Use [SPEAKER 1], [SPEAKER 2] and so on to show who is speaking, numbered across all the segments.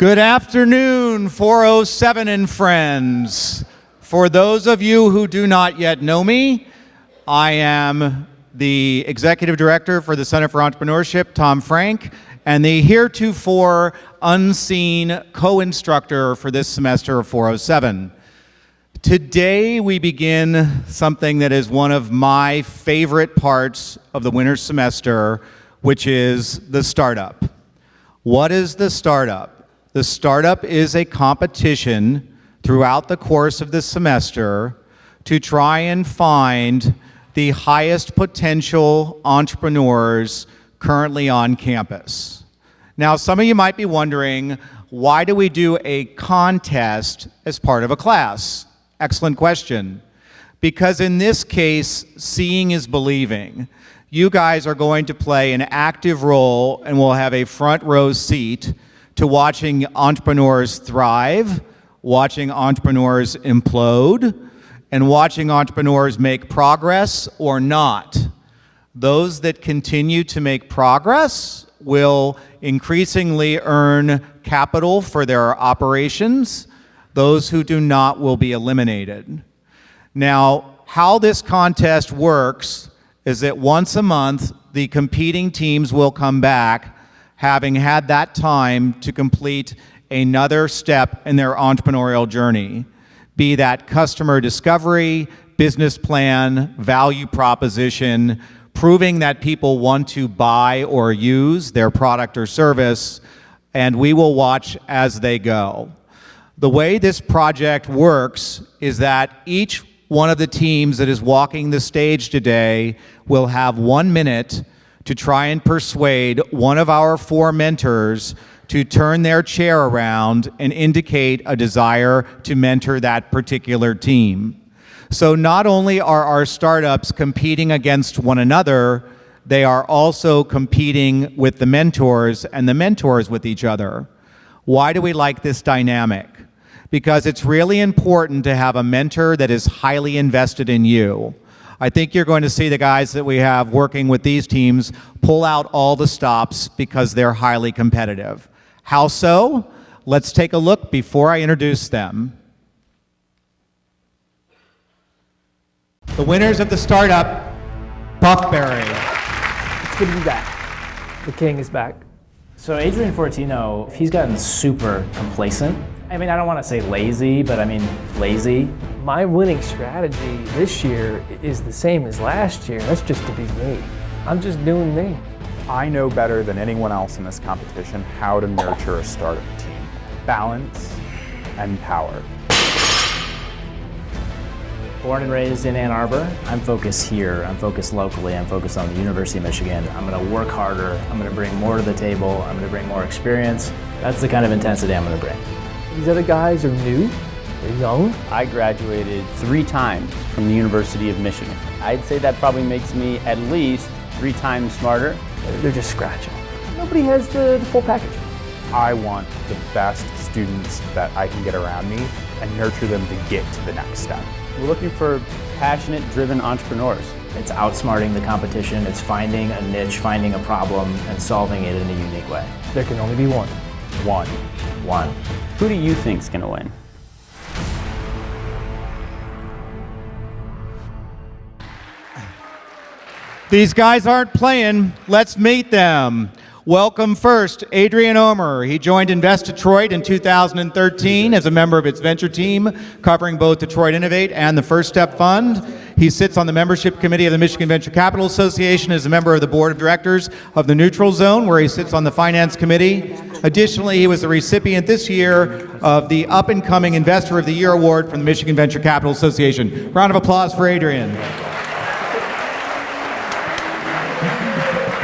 [SPEAKER 1] Good afternoon, 407 and friends. For those of you who do not yet know me, I am the Executive Director for the Center for Entrepreneurship, Tom Frank, and the heretofore unseen co-instructor for this semester of 407. Today we begin something that is one of my favorite parts of the winter semester, which is the startup. What is the startup? The startup is a competition throughout the course of the semester to try and find the highest potential entrepreneurs currently on campus. Now, some of you might be wondering, why do we do a contest as part of a class? Excellent question. Because in this case, seeing is believing. You guys are going to play an active role and will have a front row seat to watching entrepreneurs thrive, watching entrepreneurs implode, and watching entrepreneurs make progress or not. Those that continue to make progress will increasingly earn capital for their operations. Those who do not will be eliminated. Now, how this contest works is that once a month, the competing teams will come back having had that time to complete another step in their entrepreneurial journey, be that customer discovery, business plan, value proposition, proving that people want to buy or use their product or service, and we will watch as they go. The way this project works is that each one of the teams that is walking the stage today will have 1 minute to try and persuade one of our 4 mentors to turn their chair around and indicate a desire to mentor that particular team. So not only are our startups competing against one another, they are also competing with the mentors and the mentors with each other. Why do we like this dynamic? Because it's really important to have a mentor that is highly invested in you. I think you're going to see the guys that we have working with these teams pull out all the stops because they're highly competitive. How so? Let's take a look before I introduce them. The winners of the startup, Buffberry.
[SPEAKER 2] It's good to be back. The king is back.
[SPEAKER 3] So Adrian Fortino, he's gotten super complacent. I mean, I don't want to say lazy, but I mean lazy.
[SPEAKER 2] My winning strategy this year is the same as last year. That's just to be me. I'm just doing me.
[SPEAKER 4] I know better than anyone else in this competition how to nurture a startup team. Balance and power.
[SPEAKER 3] Born and raised in Ann Arbor, I'm focused here. I'm focused locally. I'm focused on the University of Michigan. I'm going to work harder. I'm going to bring more to the table. I'm going to bring more experience. That's the kind of intensity I'm going to bring.
[SPEAKER 2] These other guys are new. They're young.
[SPEAKER 5] I graduated 3 times from the University of Michigan. I'd say that probably makes me at least 3 times smarter.
[SPEAKER 2] They're just scratching. Nobody has the full package.
[SPEAKER 4] I want the best students that I can get around me and nurture them to get to the next step.
[SPEAKER 5] We're looking for passionate, driven entrepreneurs.
[SPEAKER 3] It's outsmarting the competition. It's finding a niche, finding a problem, and solving it in a unique way.
[SPEAKER 2] There can only be one.
[SPEAKER 3] One.
[SPEAKER 5] Who do you think's gonna win?
[SPEAKER 1] These guys aren't playing. Let's meet them. Welcome first, Adrian Omer. He joined Invest Detroit in 2013 as a member of its venture team, covering both Detroit Innovate and the First Step Fund. He sits on the membership committee of the Michigan Venture Capital Association as a member of the board of directors of the Neutral Zone, where he sits on the finance committee. Additionally, he was the recipient this year of the Up and Coming Investor of the Year Award from the Michigan Venture Capital Association. Round of applause for Adrian.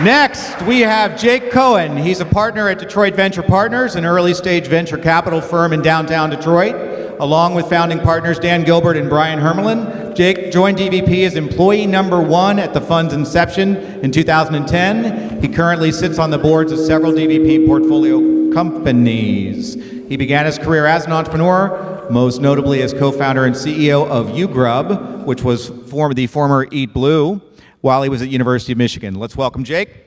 [SPEAKER 1] Next, we have Jake Cohen. He's a partner at Detroit Venture Partners, an early-stage venture capital firm in downtown Detroit. Along with founding partners Dan Gilbert and Brian Hermelin, Jake joined DVP as employee number 1 at the fund's inception in 2010. He currently sits on the boards of several DVP portfolio companies. He began his career as an entrepreneur, most notably as co-founder and CEO of UGrub, which was the former Eat Blue, while he was at University of Michigan. Let's welcome Jake.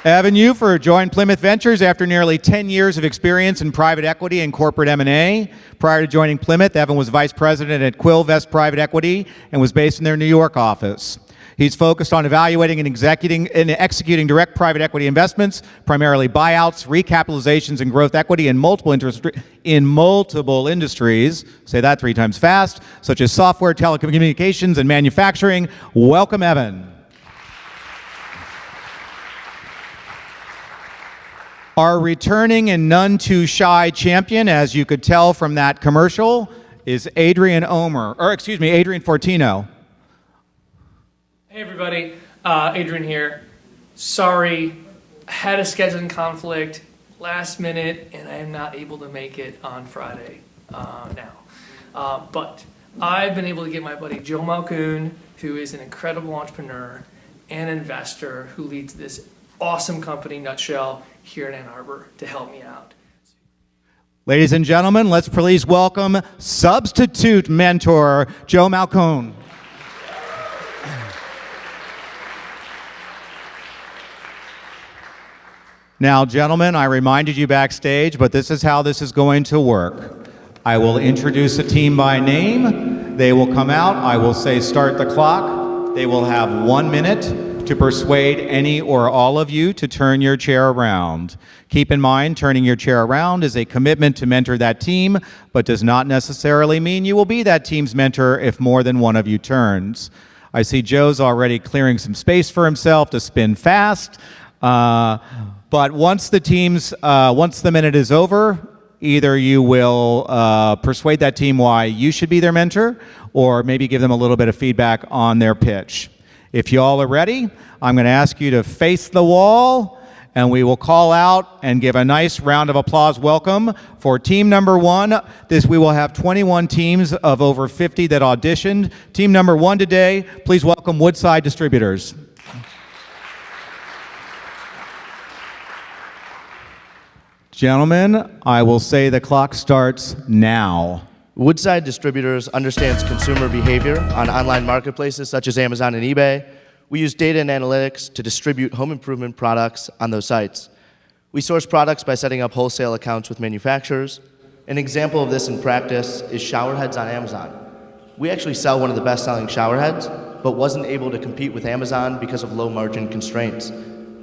[SPEAKER 1] Evan Ufer joined Plymouth Ventures after nearly 10 years of experience in private equity and corporate M&A. Prior to joining Plymouth, Evan was vice president at Quillvest Private Equity and was based in their New York office. He's focused on evaluating and executing direct private equity investments, primarily buyouts, recapitalizations, and growth equity in multiple industries, say that 3 times fast, such as software, telecommunications, and manufacturing. Welcome, Evan. Our returning and none too shy champion, as you could tell from that commercial, is Adrian Fortino.
[SPEAKER 2] Hey everybody, Adrian here. Sorry, I had a scheduling conflict last minute and I am not able to make it on Friday now. But I've been able to get my buddy Joe Malcoon, who is an incredible entrepreneur and investor who leads this awesome company, Nutshell, here in Ann Arbor to help me out.
[SPEAKER 1] Ladies and gentlemen, let's please welcome substitute mentor Joe Malcoon. Now, gentlemen, I reminded you backstage, but this is how this is going to work. I will introduce a team by name. They will come out. I will say start the clock. They will have 1 minute to persuade any or all of you to turn your chair around. Keep in mind, turning your chair around is a commitment to mentor that team, but does not necessarily mean you will be that team's mentor if more than one of you turns. I see Joe's already clearing some space for himself to spin fast. But once the minute is over, either you will persuade that team why you should be their mentor, or maybe give them a little bit of feedback on their pitch. If you all are ready, I'm going to ask you to face the wall, and we will call out and give a nice round of applause welcome for team number 1. We will have 21 teams of over 50 that auditioned. Team number 1 today, please welcome Woodside Distributors. Gentlemen, I will say the clock starts now.
[SPEAKER 6] Woodside Distributors understands consumer behavior on online marketplaces such as Amazon and eBay. We use data and analytics to distribute home improvement products on those sites. We source products by setting up wholesale accounts with manufacturers. An example of this in practice is shower heads on Amazon. We actually sell one of the best-selling shower heads, but wasn't able to compete with Amazon because of low margin constraints.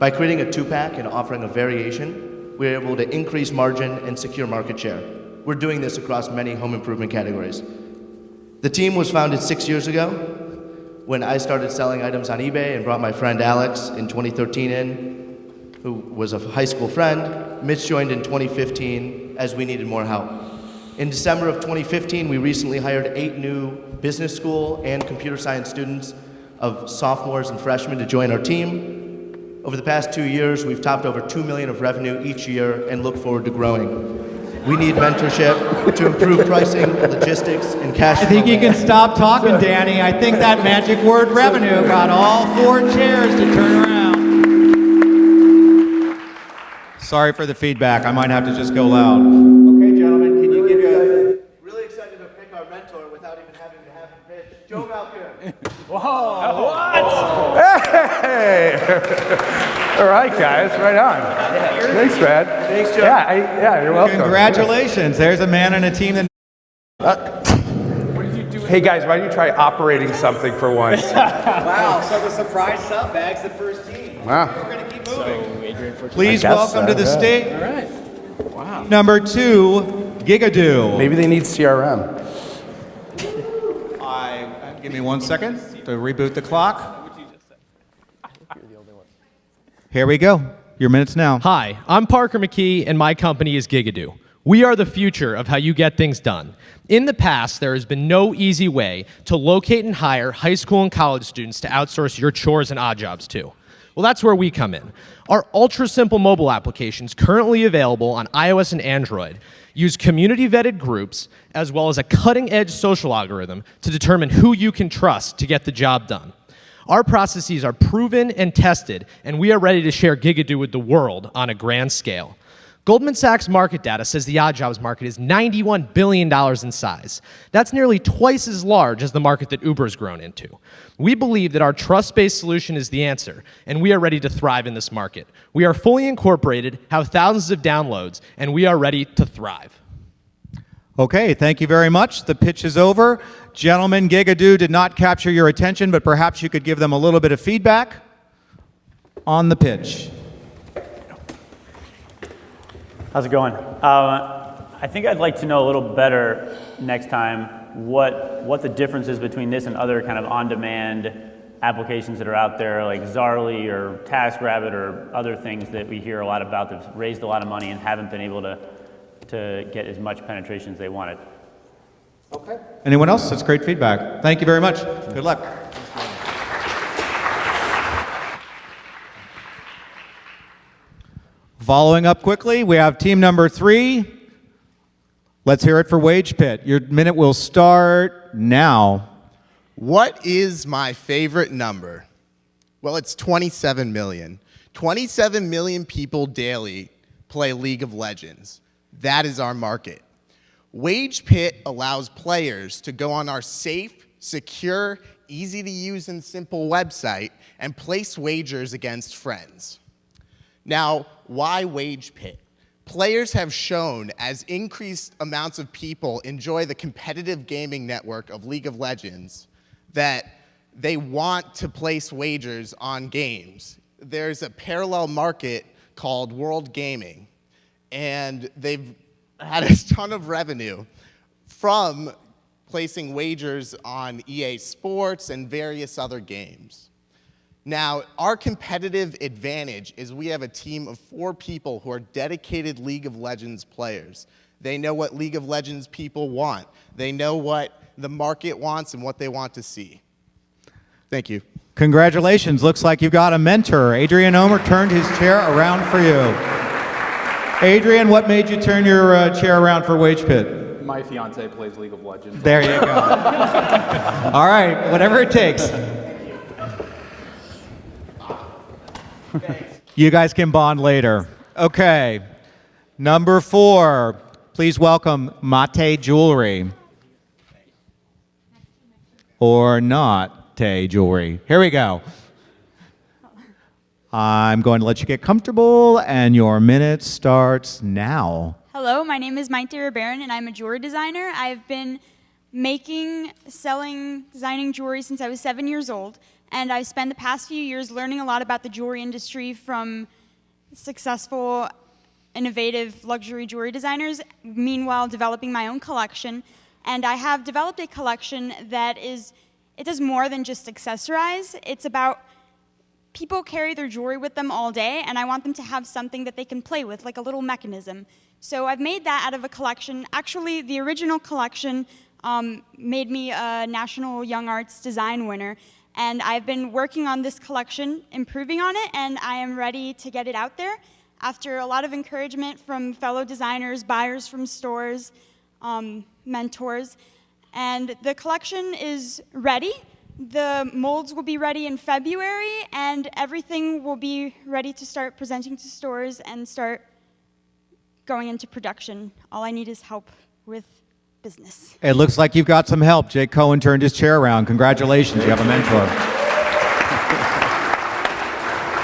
[SPEAKER 6] By creating a 2-pack and offering a variation, we're able to increase margin and secure market share. We're doing this across many home improvement categories. The team was founded 6 years ago when I started selling items on eBay and brought my friend Alex in 2013 in, who was a high school friend. Mitch joined in 2015 as we needed more help. In December of 2015, we recently hired 8 new business school and computer science students of sophomores and freshmen to join our team. Over the past 2 years, we've topped over $2 million of revenue each year and look forward to growing. We need mentorship to improve pricing, logistics, and cash flow.
[SPEAKER 1] I think you can stop talking, Danny. I think that magic word revenue got all 4 chairs to turn around. Sorry for the feedback. I might have to just go loud. Okay, gentlemen, can you give you
[SPEAKER 6] Really excited to pick our mentor without even having to have him pitch. Joe Malcoon.
[SPEAKER 5] Whoa, what?
[SPEAKER 7] Hey! All right, guys, right on. Thanks, Brad.
[SPEAKER 6] Thanks, Joe.
[SPEAKER 7] Yeah, you're welcome.
[SPEAKER 1] Congratulations. There's a man on a team that...
[SPEAKER 7] Hey, guys, why don't you try operating something for once?
[SPEAKER 1] Wow, so the surprise sub bag's the first team.
[SPEAKER 7] Wow.
[SPEAKER 1] We're going to keep moving.
[SPEAKER 3] Adrian Fortino.
[SPEAKER 1] Please
[SPEAKER 7] I guess
[SPEAKER 1] welcome
[SPEAKER 7] so,
[SPEAKER 1] to the
[SPEAKER 7] yeah.
[SPEAKER 1] stage.
[SPEAKER 3] All right. Wow.
[SPEAKER 1] Number 2, GigaDo.
[SPEAKER 7] Maybe they need CRM.
[SPEAKER 1] Give me 1 second to reboot the clock. Here we go. Your minutes now.
[SPEAKER 8] Hi, I'm Parker McKee, and my company is GigaDo. We are the future of how you get things done. In the past, there has been no easy way to locate and hire high school and college students to outsource your chores and odd jobs to. Well, that's where we come in. Our ultra-simple mobile applications, currently available on iOS and Android, use community-vetted groups as well as a cutting-edge social algorithm to determine who you can trust to get the job done. Our processes are proven and tested, and we are ready to share GigaDo with the world on a grand scale. Goldman Sachs market data says the odd jobs market is $91 billion in size. That's nearly twice as large as the market that Uber's grown into. We believe that our trust-based solution is the answer, and we are ready to thrive in this market. We are fully incorporated, have thousands of downloads, and we are ready to thrive.
[SPEAKER 1] Okay, thank you very much. The pitch is over. Gentlemen, GigaDo did not capture your attention, but perhaps you could give them a little bit of feedback on the pitch.
[SPEAKER 5] How's it going? I think I'd like to know a little better next time what the difference is between this and other kind of on-demand applications that are out there, like Zarly or TaskRabbit or other things that we hear a lot about that have raised a lot of money and haven't been able to get as much penetration as they wanted.
[SPEAKER 1] Okay. Anyone else? That's great feedback. Thank you very much. Good luck. Following up quickly, we have team number 3. Let's hear it for WagePit. Your minute will start now.
[SPEAKER 9] What is my favorite number? Well, it's 27 million. 27 million people daily play League of Legends. That is our market. WagePit allows players to go on our safe, secure, easy to use and simple website and place wagers against friends. Now, why WagePit? Players have shown as increased amounts of people enjoy the competitive gaming network of League of Legends that they want to place wagers on games. There's a parallel market called World Gaming, and they've had a ton of revenue from placing wagers on EA Sports and various other games. Now, our competitive advantage is we have a team of 4 people who are dedicated League of Legends players. They know what League of Legends people want. They know what the market wants and what they want to see. Thank you.
[SPEAKER 1] Congratulations. Looks like you've got a mentor. Adrian Omer turned his chair around for you. Adrian, what made you turn your chair around for WagePit?
[SPEAKER 4] My fiance plays League of Legends.
[SPEAKER 1] There you go. All right, whatever it takes. You guys can bond later. Okay. Number 4, please welcome Mate Jewelry. Or not Tay Jewelry. Here we go. I'm going to let you get comfortable, and your minute starts now.
[SPEAKER 10] Hello, my name is Maite Riberan, and I'm a jewelry designer. I've been making, selling, designing jewelry since I was 7 years old, and I've spent the past few years learning a lot about the jewelry industry from successful, innovative luxury jewelry designers, meanwhile developing my own collection. And I have developed a collection that it does more than just accessorize. It's about people carry their jewelry with them all day, and I want them to have something that they can play with, like a little mechanism. So I've made that out of a collection. Actually, the original collection made me a National Young Arts Design winner, and I've been working on this collection, improving on it, and I am ready to get it out there after a lot of encouragement from fellow designers, buyers from stores, mentors. And the collection is ready. The molds will be ready in February, and everything will be ready to start presenting to stores and start going into production. All I need is help with business.
[SPEAKER 1] It looks like you've got some help. Jake Cohen turned his chair around. Congratulations, you have a mentor.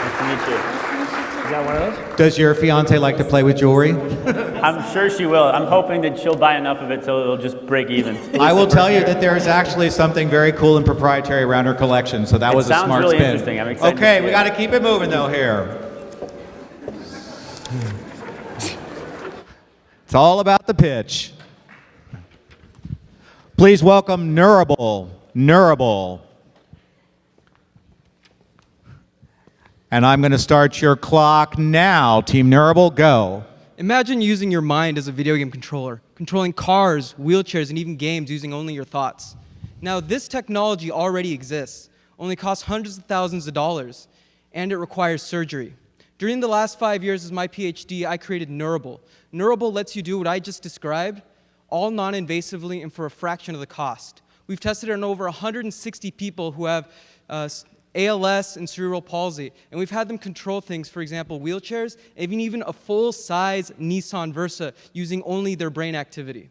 [SPEAKER 5] Nice to meet you.
[SPEAKER 3] Is that one of those?
[SPEAKER 1] Does your fiance like to play with jewelry?
[SPEAKER 5] I'm sure she will. I'm hoping that she'll buy enough of it so it'll just break even.
[SPEAKER 1] I will tell you that there is actually something very cool and proprietary around her collection, so that was a smart
[SPEAKER 5] sounds really
[SPEAKER 1] spin.
[SPEAKER 5] interesting. I'm excited to
[SPEAKER 1] Okay,
[SPEAKER 5] see
[SPEAKER 1] we
[SPEAKER 5] it.
[SPEAKER 1] got to keep it moving though here. It's all about the pitch. Please welcome Nerble. Nerble. And I'm going to start your clock now. Team Nerble, go.
[SPEAKER 11] Imagine using your mind as a video game controller, controlling cars, wheelchairs, and even games using only your thoughts. Now, this technology already exists, only costs hundreds of thousands of dollars, and it requires surgery. During the last 5 years as my PhD, I created Nerble. Nerble lets you do what I just described, all non-invasively and for a fraction of the cost. We've tested it on over 160 people who have ALS and cerebral palsy. And we've had them control things, for example, wheelchairs, and even a full-size Nissan Versa using only their brain activity.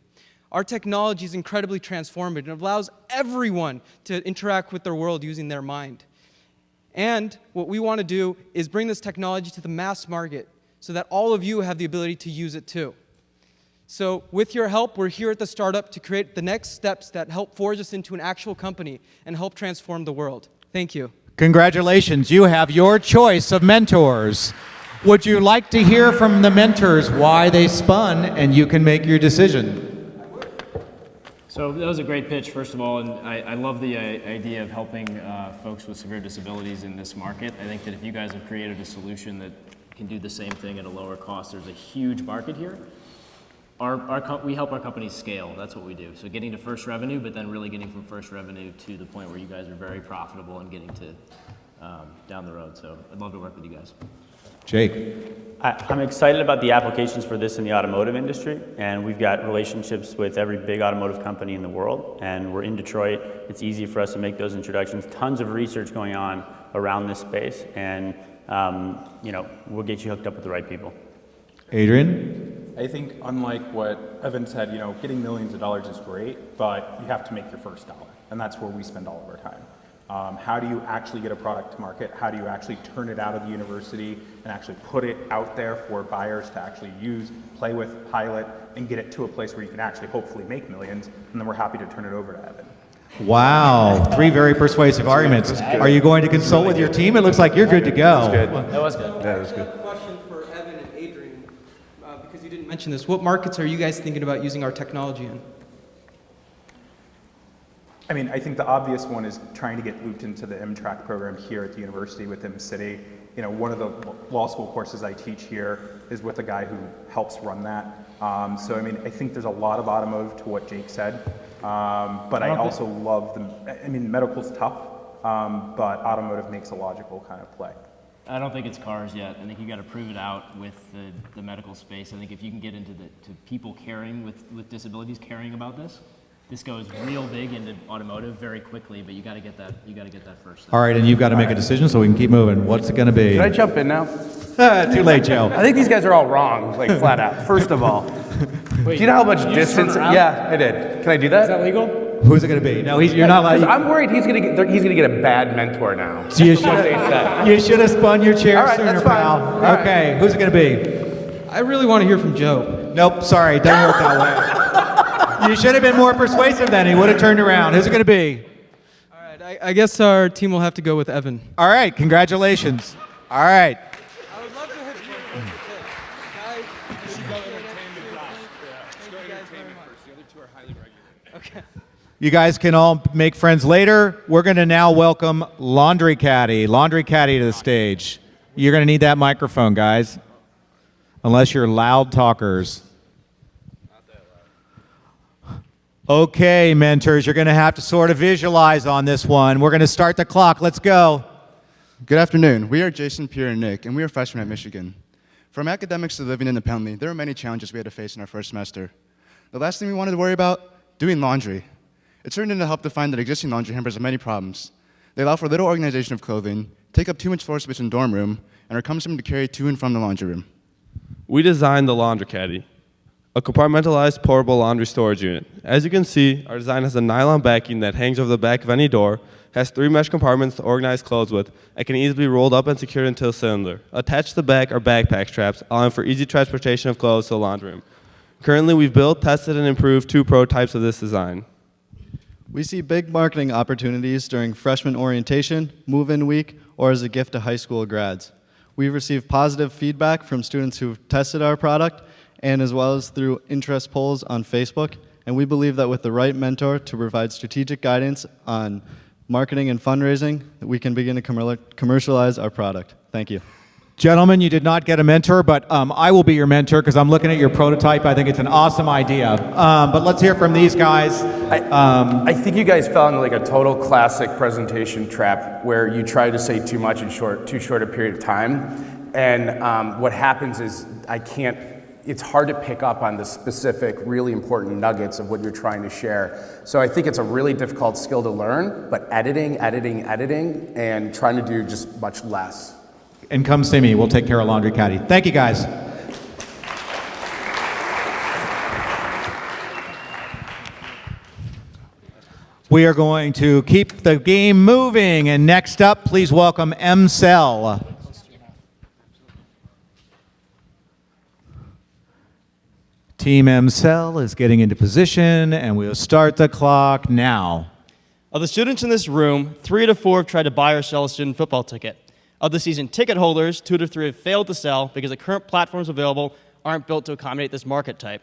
[SPEAKER 11] Our technology is incredibly transformative and allows everyone to interact with their world using their mind. And what we want to do is bring this technology to the mass market so that all of you have the ability to use it too. So with your help, we're here at the startup to create the next steps that help forge us into an actual company and help transform the world. Thank you.
[SPEAKER 1] Congratulations, you have your choice of mentors. Would you like to hear from the mentors why they spun, and you can make your decision?
[SPEAKER 3] So that was a great pitch, first of all, and I love the idea of helping folks with severe disabilities in this market. I think that if you guys have created a solution that can do the same thing at a lower cost, there's a huge market here. We help our companies scale. That's what we do. So getting to first revenue, but then really getting from first revenue to the point where you guys are very profitable and getting to down the road. So I'd love to work with you guys.
[SPEAKER 1] Jake.
[SPEAKER 5] I'm excited about the applications for this in the automotive industry, and we've got relationships with every big automotive company in the world, and we're in Detroit. It's easy for us to make those introductions. Tons of research going on around this space, and we'll get you hooked up with the right people.
[SPEAKER 1] Adrian?
[SPEAKER 4] I think unlike what Evan said, getting millions of dollars is great, but you have to make your first dollar, and that's where we spend all of our time. How do you actually get a product to market? How do you actually turn it out of the university and actually put it out there for buyers to actually use, play with, pilot, and get it to a place where you can actually hopefully make millions, and then we're happy to turn it over to Evan.
[SPEAKER 1] Wow, 3 very persuasive arguments. Are you going to consult with your team? It looks like you're good to go.
[SPEAKER 3] That was good.
[SPEAKER 7] That was good.
[SPEAKER 11] I have a question for Evan and Adrian, because you didn't mention this. What markets are you guys thinking about using our technology in?
[SPEAKER 4] I mean, I think the obvious one is trying to get looped into the MTrack program here at the university with MCity. One of the law school courses I teach here is with a guy who helps run that. So, I mean, I think there's a lot of automotive to what Jake said. But I also love medical's tough, but automotive makes a logical kind of play.
[SPEAKER 3] I don't think it's cars yet. I think you got to prove it out with the medical space. I think if you can get into to people caring with disabilities, caring about this goes real big into automotive very quickly. But you got to get that. You got to get that first.
[SPEAKER 1] All right, and you've got to make a decision so we can keep moving. What's it going to be?
[SPEAKER 7] Can I jump in now?
[SPEAKER 1] Too late, Joe.
[SPEAKER 7] I think these guys are all wrong, like flat out. First of all,
[SPEAKER 2] Wait,
[SPEAKER 7] do you know how much
[SPEAKER 2] you
[SPEAKER 7] distance?
[SPEAKER 2] turn around?
[SPEAKER 7] Yeah, I did. Can I do that?
[SPEAKER 2] Is that legal?
[SPEAKER 1] Who's it going to be? No, you're not allowed.
[SPEAKER 7] I'm worried he's gonna get a bad mentor now.
[SPEAKER 1] So you
[SPEAKER 7] They said.
[SPEAKER 1] should have spun your chair
[SPEAKER 7] All right,
[SPEAKER 1] sooner,
[SPEAKER 7] that's fine.
[SPEAKER 1] pal.
[SPEAKER 7] All right.
[SPEAKER 1] Okay, who's it going to be?
[SPEAKER 11] I really want to hear from Joe.
[SPEAKER 1] Nope, sorry, it doesn't work that way. You should have been more persuasive then. He would have turned around. Who's it going to be?
[SPEAKER 11] All right, I guess our team will have to go with Evan.
[SPEAKER 1] All right, congratulations. All right.
[SPEAKER 11] I would love to have you. Okay.
[SPEAKER 1] You guys can all make friends later. We're going to now welcome Laundry Caddy. Laundry Caddy to the stage. You're going to need that microphone, guys. Unless you're loud talkers. Okay, mentors, you're going to have to sort of visualize on this one. We're going to start the clock. Let's go.
[SPEAKER 12] Good afternoon. We are Jason, Pierre, and Nick, and we are freshmen at Michigan. From academics to living independently, there were many challenges we had to face in our first semester. The last thing we wanted to worry about, doing laundry. It turned into help to find that existing laundry hampers have many problems. They allow for little organization of clothing, take up too much floor space in dorm room, and are cumbersome to carry to and from the laundry room.
[SPEAKER 13] We designed the Laundry Caddy, a compartmentalized portable laundry storage unit. As you can see, our design has a nylon backing that hangs over the back of any door, has 3 mesh compartments to organize clothes with, and can easily be rolled up and secured into a cylinder. Attached to the back are backpack straps, allowing for easy transportation of clothes to the laundry room. Currently, we've built, tested, and improved 2 prototypes of this design.
[SPEAKER 14] We see big marketing opportunities during freshman orientation, move-in week, or as a gift to high school grads. We've received positive feedback from students who've tested our product, and as well as through interest polls on Facebook, and we believe that with the right mentor to provide strategic guidance on marketing and fundraising, we can begin to commercialize our product. Thank you.
[SPEAKER 1] Gentlemen, you did not get a mentor, but I will be your mentor because I'm looking at your prototype. I think it's an awesome idea. But let's hear from these guys.
[SPEAKER 7] I think you guys fell into like a total classic presentation trap where you try to say too much in too short a period of time. And what happens is I can't it's hard to pick up on the specific, really important nuggets of what you're trying to share. So I think it's a really difficult skill to learn, but editing, and trying to do just much less.
[SPEAKER 1] And come see me. We'll take care of Laundry Caddy. Thank you, guys. We are going to keep the game moving. And next up, please welcome MSell. Team MSell is getting into position, and we'll start the clock now.
[SPEAKER 15] Of the students in this room, 3 out of 4 have tried to buy or sell a student football ticket. Of the season ticket holders, 2 out of 3 have failed to sell because the current platforms available aren't built to accommodate this market type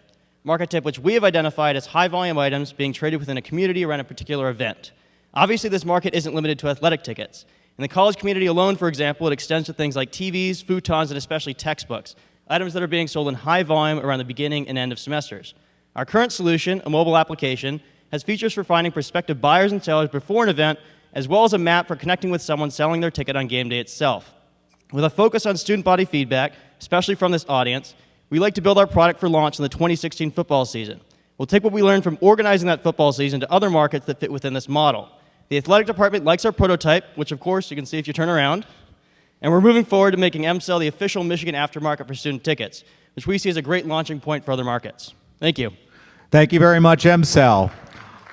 [SPEAKER 15] which we have identified as high volume items being traded within a community around a particular event. Obviously, this market isn't limited to athletic tickets. In the college community alone, for example, it extends to things like TVs, futons, and especially textbooks, items that are being sold in high volume around the beginning and end of semesters. Our current solution, a mobile application, has features for finding prospective buyers and sellers before an event, as well as a map for connecting with someone selling their ticket on game day itself. With a focus on student body feedback, especially from this audience, we like to build our product for launch in the 2016 football season. We'll take what we learned from organizing that football season to other markets that fit within this model. The athletic department likes our prototype, which of course you can see if you turn around, and we're moving forward to making MSell the official Michigan aftermarket for student tickets, which we see as a great launching point for other markets. Thank you.
[SPEAKER 1] Thank you very much, MSell.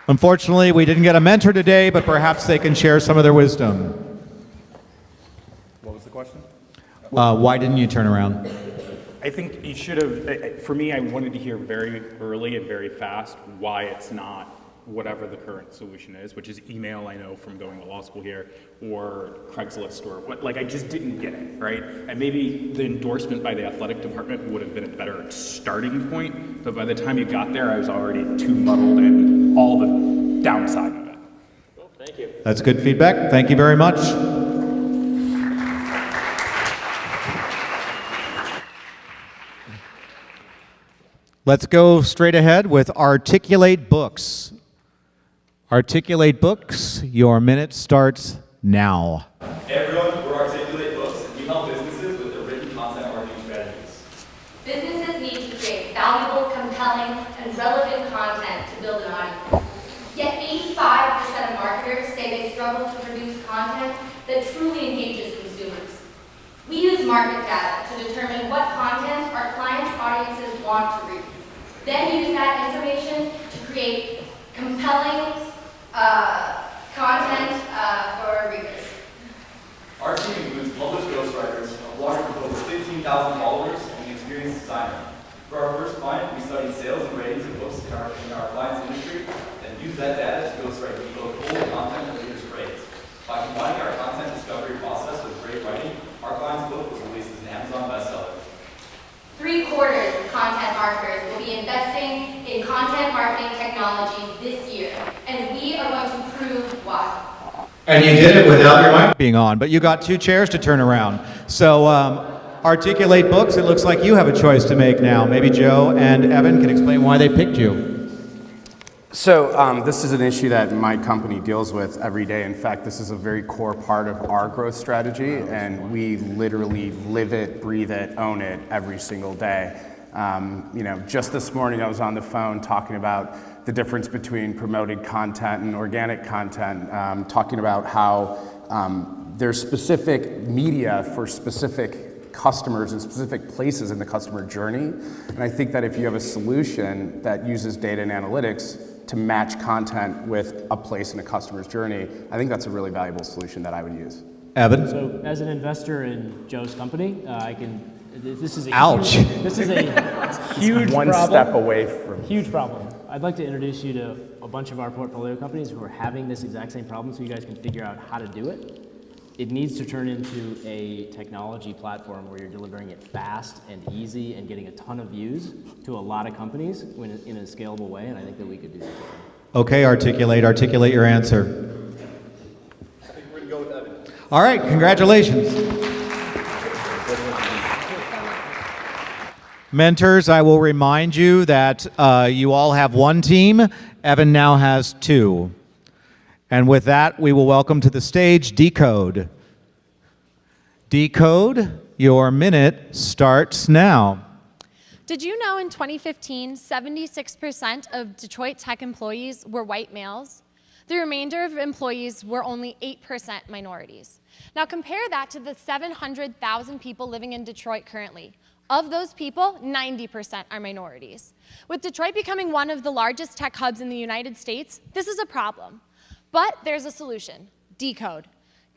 [SPEAKER 1] Unfortunately, we didn't get a mentor today, but perhaps they can share some of their wisdom.
[SPEAKER 4] What was the question?
[SPEAKER 1] Why didn't you turn around?
[SPEAKER 4] I think you should have, for me, I wanted to hear very early and very fast why it's not whatever the current solution is, which is email, I know from going to law school here, or Craigslist, or what, like I just didn't get it, right? And maybe the endorsement by the athletic department would have been a better starting point, but by the time you got there, I was already too muddled in all the downside of it.
[SPEAKER 15] Well, thank you.
[SPEAKER 1] That's good feedback. Thank you very much. Let's go straight ahead with Articulate Books. Articulate Books, your minute starts now.
[SPEAKER 16] Hey everyone, we're Articulate Books, and we help businesses with their written content marketing strategies.
[SPEAKER 17] Businesses need to create valuable, compelling, and relevant content to build an audience. Yet 85% of marketers say they struggle to produce content that truly engages consumers. We use market data to determine what content our clients' audiences want to read. Then use that information to create compelling content for readers.
[SPEAKER 16] Our team includes published ghostwriters, a blogger with over 15,000 followers, and an experienced designer. For our first client, we studied sales and ratings of books in our client's industry, and used that data to ghostwrite both full content and readers' grades. By combining our content discovery process with great writing, our client's book was released as an Amazon bestseller.
[SPEAKER 17] 3/4 of content marketers will be investing in content marketing technologies this year, and we are going to prove why.
[SPEAKER 1] And you did it without your mic being on, but you got 2 chairs to turn around. So Articulate Books, it looks like you have a choice to make now. Maybe Joe and Evan can explain why they picked you.
[SPEAKER 7] So this is an issue that my company deals with every day. In fact, this is a very core part of our growth strategy, and we literally live it, breathe it, own it every single day. Just this morning I was on the phone talking about the difference between promoted content and organic content, talking about how there's specific media for specific customers in specific places in the customer journey. And I think that if you have a solution that uses data and analytics to match content with a place in a customer's journey, I think that's a really valuable solution that I would use.
[SPEAKER 1] Evan?
[SPEAKER 3] So as an investor in Joe's company, this is a
[SPEAKER 1] Ouch.
[SPEAKER 3] This is a huge
[SPEAKER 7] one
[SPEAKER 3] problem.
[SPEAKER 7] step away from
[SPEAKER 3] Huge problem. I'd like to introduce you to a bunch of our portfolio companies who are having this exact same problem so you guys can figure out how to do it. It needs to turn into a technology platform where you're delivering it fast and easy and getting a ton of views to a lot of companies in a scalable way, and I think that we could do that.
[SPEAKER 1] Okay, Articulate your answer.
[SPEAKER 16] I think we're going to go with Evan.
[SPEAKER 1] All right, congratulations. Mentors, I will remind you that you all have 1 team. Evan now has 2. And with that, we will welcome to the stage DeCODE. DeCODE, your minute starts now.
[SPEAKER 18] Did you know in 2015, 76% of Detroit tech employees were white males? The remainder of employees were only 8% minorities. Now compare that to the 700,000 people living in Detroit currently. Of those people, 90% are minorities. With Detroit becoming one of the largest tech hubs in the United States, this is a problem. But there's a solution: DeCODE.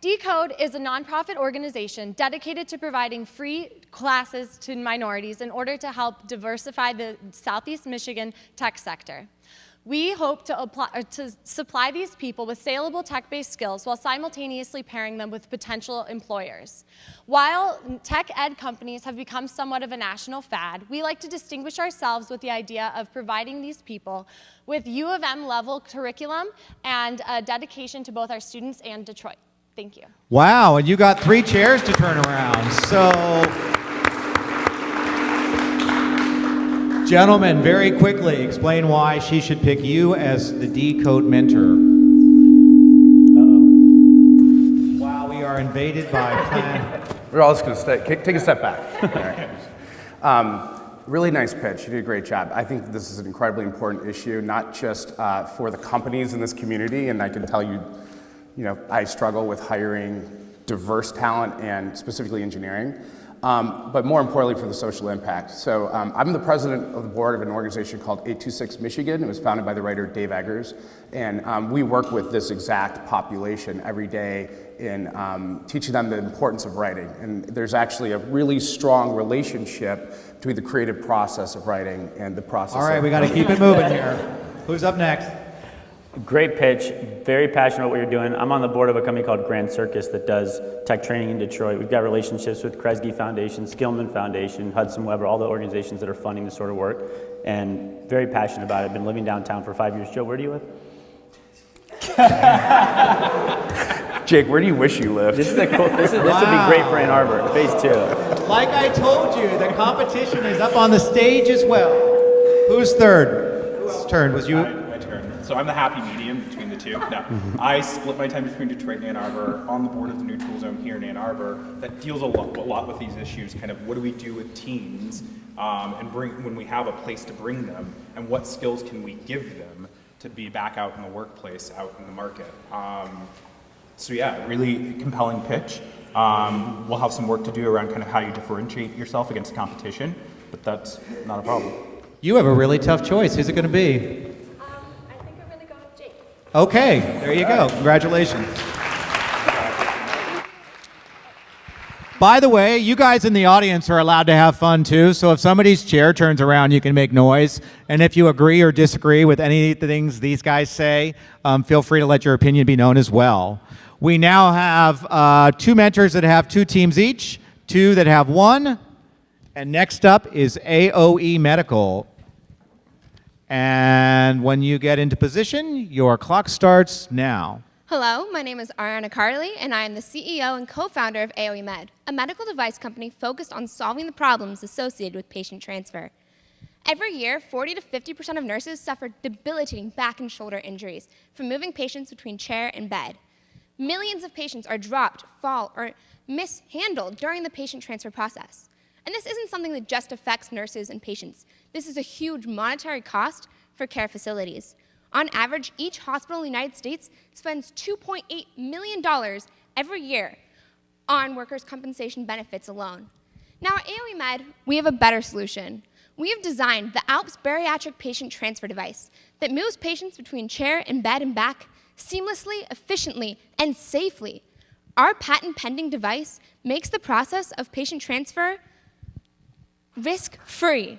[SPEAKER 18] DeCODE is a nonprofit organization dedicated to providing free classes to minorities in order to help diversify the Southeast Michigan tech sector. We hope to supply these people with saleable tech-based skills while simultaneously pairing them with potential employers. While tech ed companies have become somewhat of a national fad, we like to distinguish ourselves with the idea of providing these people with U of M level curriculum and a dedication to both our students and Detroit. Thank you.
[SPEAKER 1] Wow, and you got 3 chairs to turn around. So, gentlemen, very quickly, explain why she should pick you as the DeCODE mentor. Wow, we are invaded by plan.
[SPEAKER 7] We're all just going to take a step back. All right. Really nice pitch. You did a great job. I think this is an incredibly important issue, not just for the companies in this community, and I can tell you, I struggle with hiring diverse talent and specifically engineering, but more importantly for the social impact. So I'm the president of the board of an organization called 826 Michigan. It was founded by the writer Dave Eggers, and we work with this exact population every day in teaching them the importance of writing. And there's actually a really strong relationship between the creative process of writing and the process.
[SPEAKER 1] All right, we got to keep it moving here. Who's up next?
[SPEAKER 5] Great pitch, very passionate about what you're doing. I'm on the board of a company called Grand Circus that does tech training in Detroit. We've got relationships with Kresge Foundation, Skillman Foundation, Hudson Weber, all the organizations that are funding this sort of work, and very passionate about it. I've been living downtown for 5 years. Joe, where do you live?
[SPEAKER 7] Jake, where do you wish you lived?
[SPEAKER 5] This would be great for Ann Arbor, phase 2.
[SPEAKER 1] Like I told you, the competition is up on the stage as well. Who's third? Whose turn was you?
[SPEAKER 4] My turn. So I'm the happy medium between the two. No, I split my time between Detroit and Ann Arbor, on the board of the new tool zone here in Ann Arbor that deals a lot with these issues. Kind of what do we do with teens and when we have a place to bring them, and what skills can we give them to be back out in the workplace, out in the market. So yeah, really compelling pitch. We'll have some work to do around kind of how you differentiate yourself against competition, but that's not a problem.
[SPEAKER 1] You have a really tough choice. Who's it going to be?
[SPEAKER 18] I think I'm going to go with Jake.
[SPEAKER 1] Okay, there you go. Congratulations. By the way, you guys in the audience are allowed to have fun too, so if somebody's chair turns around, you can make noise. And if you agree or disagree with any of the things these guys say, feel free to let your opinion be known as well. We now have 2 mentors that have 2 teams each, 2 that have 1, and next up is AoE Medical. And when you get into position, your clock starts now.
[SPEAKER 19] Hello, my name is Ariana Carley, and I am the CEO and co-founder of AoE Med, a medical device company focused on solving the problems associated with patient transfer. Every year, 40 to 50% of nurses suffer debilitating back and shoulder injuries from moving patients between chair and bed. Millions of patients are dropped, fall, or mishandled during the patient transfer process. And this isn't something that just affects nurses and patients. This is a huge monetary cost for care facilities. On average, each hospital in the United States spends $2.8 million every year on workers' compensation benefits alone. Now at AoE Med, we have a better solution. We have designed the ALPS bariatric patient transfer device that moves patients between chair and bed and back seamlessly, efficiently, and safely. Our patent-pending device makes the process of patient transfer risk-free.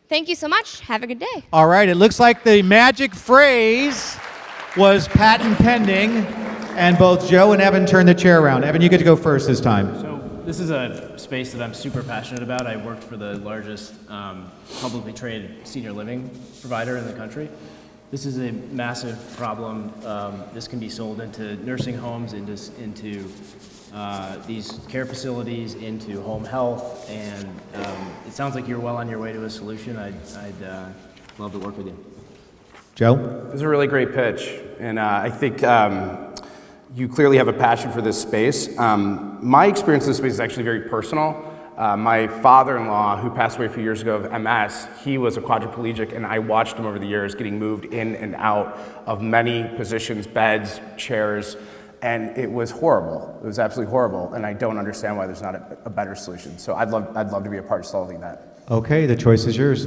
[SPEAKER 19] Thank you so much. Have a good day.
[SPEAKER 1] All right, it looks like the magic phrase was patent pending, and both Joe and Evan turned the chair around. Evan, you get to go first this time.
[SPEAKER 3] So this is a space that I'm super passionate about. I worked for the largest publicly traded senior living provider in the country. This is a massive problem. This can be sold into nursing homes, into these care facilities, into home health, and it sounds like you're well on your way to a solution. I'd love to work with you.
[SPEAKER 1] Joe?
[SPEAKER 7] This is a really great pitch, and I think you clearly have a passion for this space. My experience in this space is actually very personal. My father-in-law, who passed away a few years ago of MS, he was a quadriplegic, and I watched him over the years getting moved in and out of many positions, beds, chairs, and it was horrible. It was absolutely horrible, and I don't understand why there's not a better solution. So I'd love to be a part of solving that.
[SPEAKER 1] Okay, the choice is yours.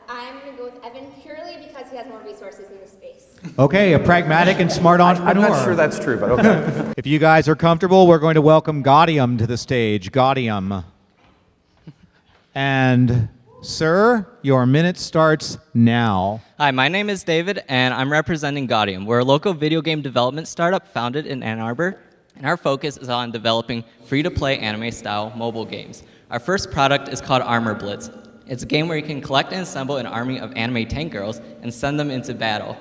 [SPEAKER 19] I'm going to go with Evan purely because he has more resources in this space.
[SPEAKER 1] Okay, a pragmatic and smart entrepreneur.
[SPEAKER 7] I'm not sure that's true, but okay.
[SPEAKER 1] If you guys are comfortable, we're going to welcome Gaudium to the stage. Gaudium. And sir, your minute starts now.
[SPEAKER 20] Hi, my name is David, and I'm representing Gaudium. We're a local video game development startup founded in Ann Arbor, and our focus is on developing free-to-play anime-style mobile games. Our first product is called Armor Blitz. It's a game where you can collect and assemble an army of anime tank girls and send them into battle.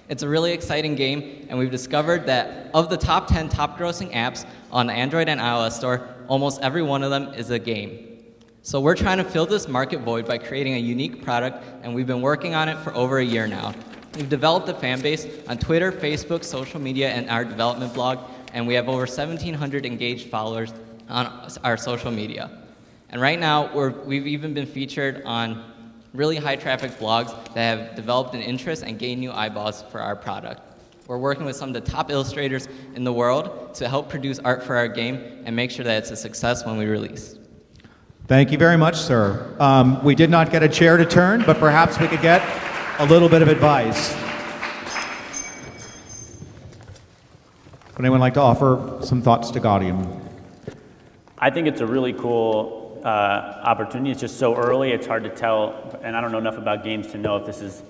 [SPEAKER 20] It's a really exciting game, and we've discovered that of the top 10 top-grossing apps on the Android and iOS store, almost every one of them is a game. So we're trying to fill this market void by creating a unique product, and we've been working on it for over a year now. We've developed a fan base on Twitter, Facebook, social media, and our development blog, and we have over 1,700 engaged followers on our social media. And right now, we've even been featured on really high traffic blogs that have developed an interest and gained new eyeballs for our product. We're working with some of the top illustrators in the world to help produce art for our game and make sure that it's a success when we release.
[SPEAKER 1] Thank you very much, sir. We did not get a chair to turn, but perhaps we could get a little bit of advice. Would anyone like to offer some thoughts to Gaudium?
[SPEAKER 5] I think it's a really cool opportunity. It's just so early, it's hard to tell, and I don't know enough about games to know if this is,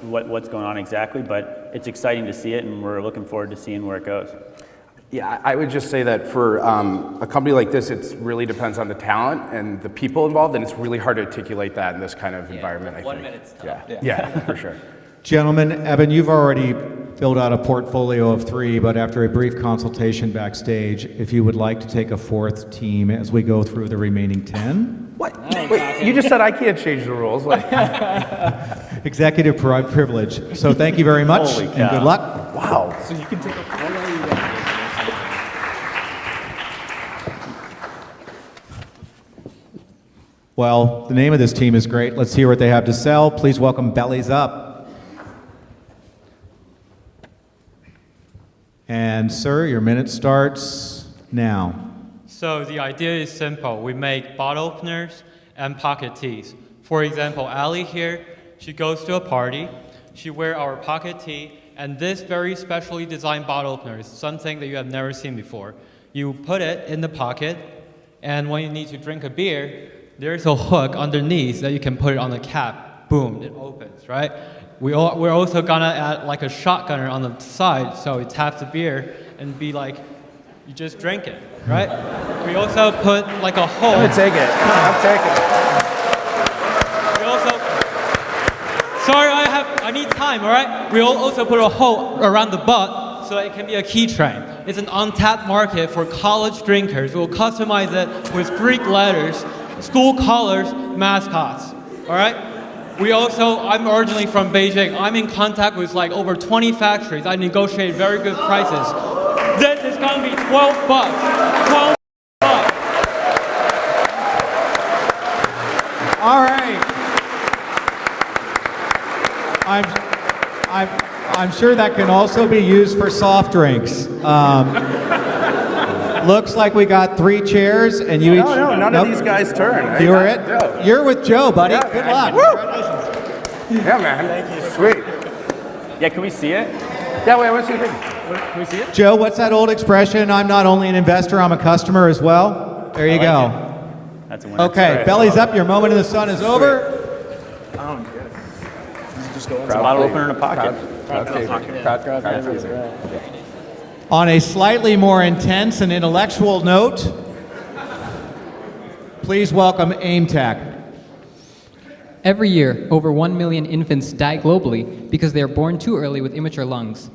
[SPEAKER 5] what's going on exactly, but it's exciting to see it, and we're looking forward to seeing where it goes.
[SPEAKER 7] Yeah, I would just say that for a company like this, it really depends on the talent and the people involved, and it's really hard to articulate that in this kind of environment, I think.
[SPEAKER 20] 1 minute's tough.
[SPEAKER 7] Yeah, for sure.
[SPEAKER 1] Gentlemen, Evan, you've already filled out a portfolio of 3, but after a brief consultation backstage, if you would like to take a 4th team as we go through the remaining 10.
[SPEAKER 7] What? Wait, you just said I can't change the rules.
[SPEAKER 1] Executive privilege. So thank you very much,
[SPEAKER 7] Holy
[SPEAKER 1] and
[SPEAKER 7] cow.
[SPEAKER 1] good luck.
[SPEAKER 7] Wow. So you can take a
[SPEAKER 1] Well, the name of this team is great. Let's hear what they have to sell. Please welcome Bellies Up. And sir, your minute starts now.
[SPEAKER 21] So the idea is simple. We make bottle openers and pocket tees. For example, Allie here, she goes to a party, she wears our pocket tee, and this very specially designed bottle opener is something that you have never seen before. You put it in the pocket, and when you need to drink a beer, there's a hook underneath that you can put it on the cap. Boom, it opens, right? We're also gonna add like a shotgunner on the side, so it taps the beer and be like, you just drink it, right? We also put like a hole.
[SPEAKER 7] I'm gonna take it. I'll take it.
[SPEAKER 21] We also, sorry, I need time, all right? We'll also put a hole around the butt so it can be a keychain. It's an untapped market for college drinkers. We'll customize it with Greek letters, school colors, mascots, all right? I'm originally from Beijing. I'm in contact with like over 20 factories. I negotiate very good prices. This is gonna be 12 bucks. 12 bucks.
[SPEAKER 1] All right. I'm sure that can also be used for soft drinks. Looks like we got 3 chairs, and you each.
[SPEAKER 7] No, none of these guys turn.
[SPEAKER 1] You were it.
[SPEAKER 7] No.
[SPEAKER 1] You're with Joe, buddy.
[SPEAKER 7] Yeah,
[SPEAKER 1] Good
[SPEAKER 7] man.
[SPEAKER 1] luck.
[SPEAKER 7] Yeah, man. Thank you. Sweet.
[SPEAKER 5] Yeah, can we see it?
[SPEAKER 7] Yeah, wait, what's your thing?
[SPEAKER 5] Can we see it?
[SPEAKER 1] Joe, what's that old expression? I'm not only an investor, I'm a customer as well. There you go.
[SPEAKER 5] That's a winner.
[SPEAKER 1] Okay, bellies up. Your moment in the sun is over.
[SPEAKER 5] I don't get it. Does it just go in? It's a bottle opener in a pocket.
[SPEAKER 7] Crowd favorite.
[SPEAKER 1] On a slightly more intense and intellectual note, please welcome AimTech.
[SPEAKER 22] Every year, over 1 million infants die globally because they are born too early with immature lungs.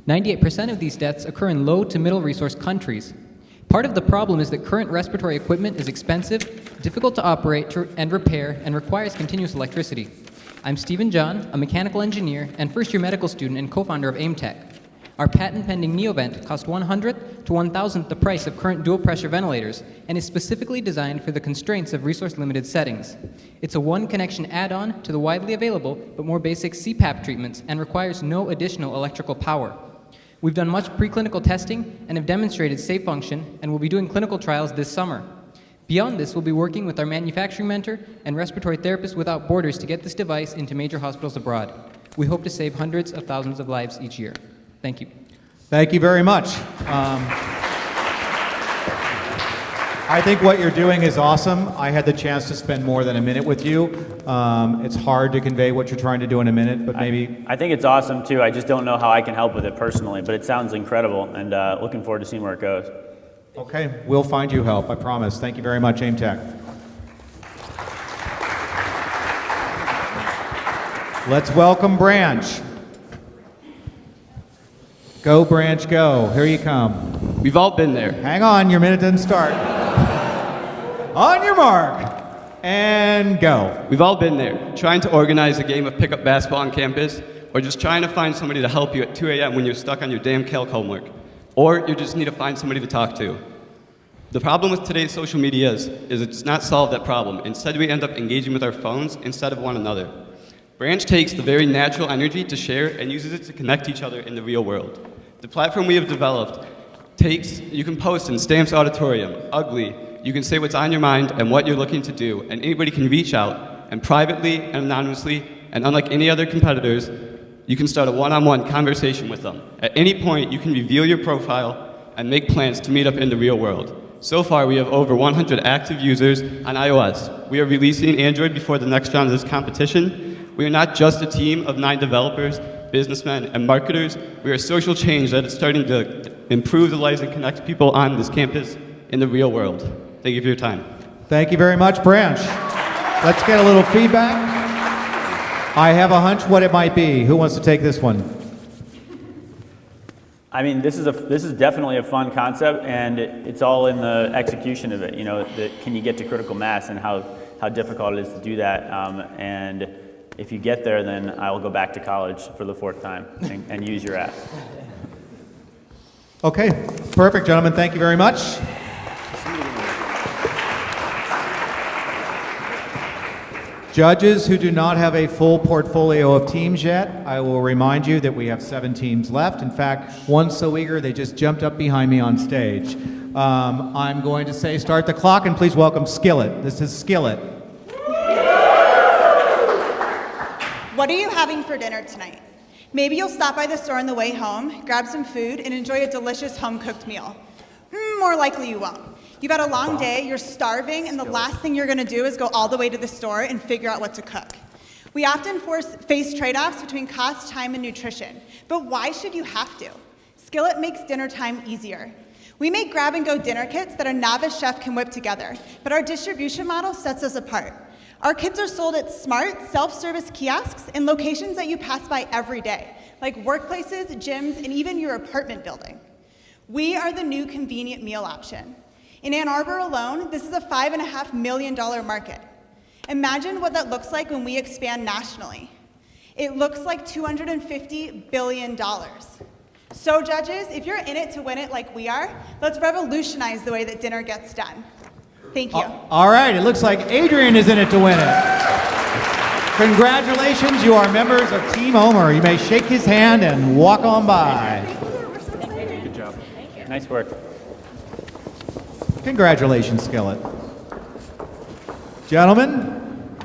[SPEAKER 22] 98% of these deaths occur in low to middle resource countries. Part of the problem is that current respiratory equipment is expensive, difficult to operate and repair, and requires continuous electricity. I'm Stephen John, a mechanical engineer and first-year medical student and co-founder of AimTech. Our patent-pending NeoVent costs 100th to 1,000th the price of current dual-pressure ventilators and is specifically designed for the constraints of resource-limited settings. It's a one-connection add-on to the widely available but more basic CPAP treatments and requires no additional electrical power. We've done much preclinical testing and have demonstrated safe function and will be doing clinical trials this summer. Beyond this, we'll be working with our manufacturing mentor and Respiratory Therapists Without Borders to get this device into major hospitals abroad. We hope to save hundreds of thousands of lives each year. Thank you.
[SPEAKER 1] Thank you very much. I think what you're doing is awesome. I had the chance to spend more than a minute with you. It's hard to convey what you're trying to do in a minute, but maybe...
[SPEAKER 5] I think it's awesome too. I just don't know how I can help with it personally, but it sounds incredible, and looking forward to seeing where it goes.
[SPEAKER 1] Okay, we'll find you help, I promise. Thank you very much, AimTech. Let's welcome Branch. Go, Branch, go. Here you come.
[SPEAKER 6] We've all been there.
[SPEAKER 1] Hang on, your minute doesn't start. On your mark, and go.
[SPEAKER 6] We've all been there, trying to organize a game of pickup basketball on campus, or just trying to find somebody to help you at 2 a.m. when you're stuck on your damn calc homework. Or you just need to find somebody to talk to. The problem with today's social media is it's not solved that problem. Instead, we end up engaging with our phones instead of one another. Branch takes the very natural energy to share and uses it to connect each other in the real world. The platform we have developed you can post in Stamps Auditorium, Ugly, you can say what's on your mind and what you're looking to do, and anybody can reach out, and privately and anonymously, and unlike any other competitors, you can start a one-on-one conversation with them. At any point, you can reveal your profile and make plans to meet up in the real world. So far, we have over 100 active users on iOS. We are releasing Android before the next round of this competition. We are not just a team of 9 developers, businessmen, and marketers. We are social change that is starting to improve the lives and connect people on this campus in the real world. Thank you for your time.
[SPEAKER 1] Thank you very much, Branch. Let's get a little feedback. I have a hunch what it might be. Who wants to take this one?
[SPEAKER 5] I mean, this is definitely a fun concept, and it's all in the execution of it. You know, can you get to critical mass and how difficult it is to do that. And if you get there, then I will go back to college for the 4th time and use your app.
[SPEAKER 1] Okay, perfect, gentlemen. Thank you very much. Judges who do not have a full portfolio of teams yet, I will remind you that we have 7 teams left. In fact, one's so eager they just jumped up behind me on stage. I'm going to say start the clock, and please welcome Skillet. This is Skillet.
[SPEAKER 8] What are you having for dinner tonight? Maybe you'll stop by the store on the way home, grab some food, and enjoy a delicious home-cooked meal. More likely you won't. You've had a long day, you're starving, and the last thing you're gonna do is go all the way to the store and figure out what to cook. We often face trade-offs between cost, time, and nutrition, but why should you have to? Skillet makes dinner time easier. We make grab-and-go dinner kits that a novice chef can whip together, but our distribution model sets us apart. Our kits are sold at smart, self-service kiosks in locations that you pass by every day, like workplaces, gyms, and even your apartment building. We are the new convenient meal option. In Ann Arbor alone, this is a $5.5 million market. Imagine what that looks like when we expand nationally. It looks like $250 billion. So judges, if you're in it to win it like we are, let's revolutionize the way that dinner gets done. Thank you.
[SPEAKER 1] All right, it looks like Adrian is in it to win it. Congratulations, you are members of Team Homer. You may shake his hand and walk on by.
[SPEAKER 5] Good job. Nice work.
[SPEAKER 1] Congratulations, Skillet. Gentlemen,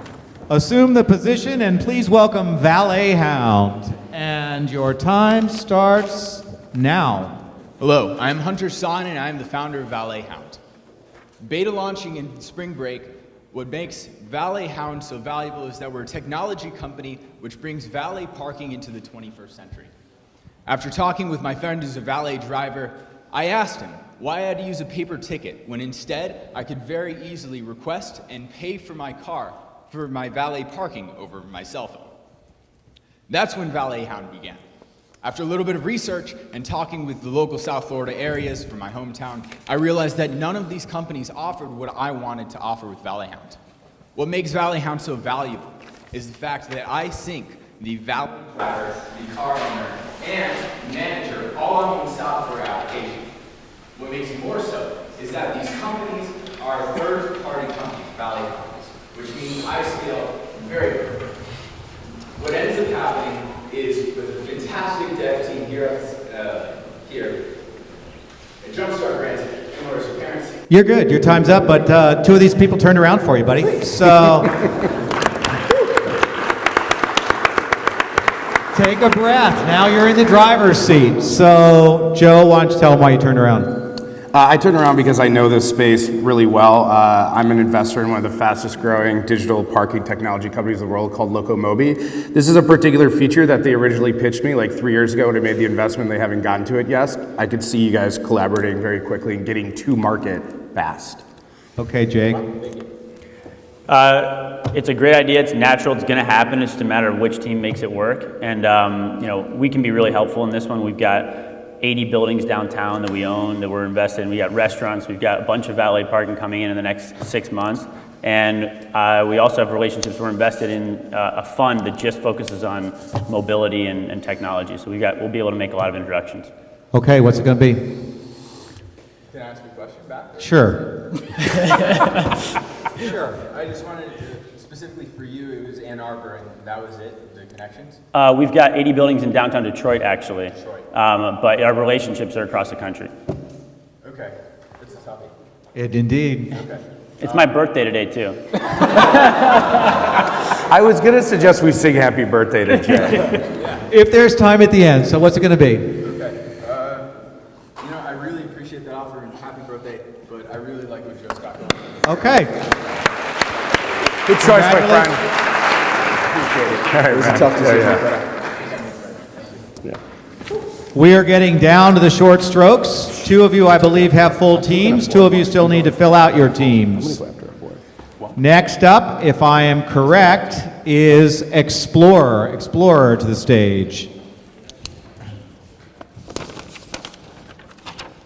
[SPEAKER 1] assume the position and please welcome Valet Hound. And your time starts now.
[SPEAKER 23] Hello, I'm Hunter Son and I'm the founder of Valet Hound. Beta launching in spring break, what makes Valet Hound so valuable is that we're a technology company which brings valet parking into the 21st century. After talking with my friend who's a valet driver, I asked him why I had to use a paper ticket when instead I could very easily request and pay for my car for my valet parking over my cell phone. That's when Valet Hound began. After a little bit of research and talking with the local South Florida areas from my hometown, I realized that none of these companies offered what I wanted to offer with Valet Hound. What makes Valet Hound so valuable is the fact that I sync the valet driver, the car owner,
[SPEAKER 2] and manager all on one software application. What makes it more so is that these companies are third-party companies, Valet Hounds, which means I scale very quickly. What ends up happening is with a fantastic dev team here at Jumpstart Grants, and whereas your parents.
[SPEAKER 1] You're good. Your time's up, but two of these people turned around for you, buddy. So take a breath. Now you're in the driver's seat. So Joe, why don't you tell them why you turned around?
[SPEAKER 7] I turned around because I know this space really well. I'm an investor in one of the fastest growing digital parking technology companies in the world called Locomobi. This is a particular feature that they originally pitched me like 3 years ago when I made the investment. They haven't gotten to it yet. I could see you guys collaborating very quickly and getting to market fast.
[SPEAKER 1] Okay, Jake.
[SPEAKER 5] It's a great idea. It's natural. It's going to happen. It's just a matter of which team makes it work. And we can be really helpful in this one. We've got 80 buildings downtown that we own, that we're invested in. We got restaurants. We've got a bunch of valet parking coming in the next 6 months. And we also have relationships. We're invested in a fund that just focuses on mobility and technology. So we'll be able to make a lot of introductions.
[SPEAKER 1] Okay, what's it going to be?
[SPEAKER 23] Can I ask a question back?
[SPEAKER 1] Sure.
[SPEAKER 23] Sure. I just wanted to, specifically for you, it was Ann Arbor, and that was it, the connections?
[SPEAKER 5] We've got 80 buildings in downtown Detroit, actually. But our relationships are across the country.
[SPEAKER 23] Okay. It's a toughie.
[SPEAKER 1] It indeed.
[SPEAKER 23] Okay.
[SPEAKER 5] It's my birthday today, too.
[SPEAKER 7] I was going to suggest we sing happy birthday to Jay.
[SPEAKER 1] If there's time at the end, so what's it going to be?
[SPEAKER 23] Okay. I really appreciate that offer and happy birthday, but I really like what Joe's got going.
[SPEAKER 1] Okay.
[SPEAKER 7] Good choice, my friend. Appreciate it. All right,
[SPEAKER 23] It was a
[SPEAKER 7] man.
[SPEAKER 23] tough decision, but
[SPEAKER 1] We are getting down to the short strokes. Two of you, I believe, have full teams. Two of you still need to fill out your teams. Next up, if I am correct, is Explorer. Explorer to the stage.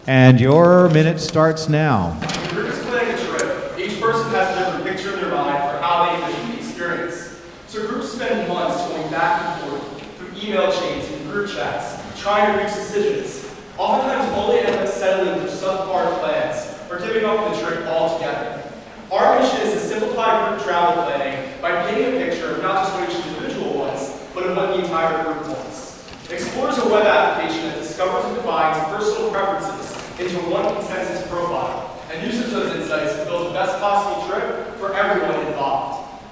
[SPEAKER 1] And your minute starts now.
[SPEAKER 16] We're just planning a trip. Each person has a different picture in their mind for how they envision the experience. So groups spend months going back and forth through email chains and group chats, trying to reach decisions. Oftentimes, all they end up settling for subpar plans or giving up the trip altogether. Our mission is to simplify group travel planning by painting a picture of not just what each individual wants, but of what the entire group wants. Explore is a web application that discovers and combines personal preferences into one consensus profile and uses those insights to build the best possible trip for everyone involved.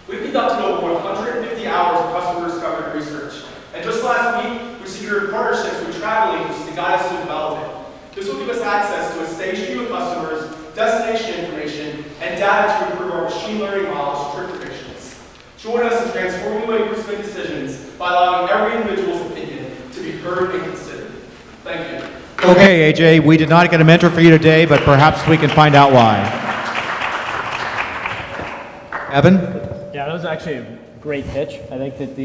[SPEAKER 16] We've conducted over 150 hours of customer discovery research, and just last week, we secured partnerships with travel agencies to guide us through development. This will give us access to a staged view of customers, destination information, and data to improve our machine learning models for trip predictions. Join us in transforming the way groups make decisions by allowing every individual's opinion to be heard and considered. Thank you.
[SPEAKER 1] Okay, AJ, we did not get a mentor for you today, but perhaps we can find out why. Evan?
[SPEAKER 3] Yeah, that was actually a great pitch. I think that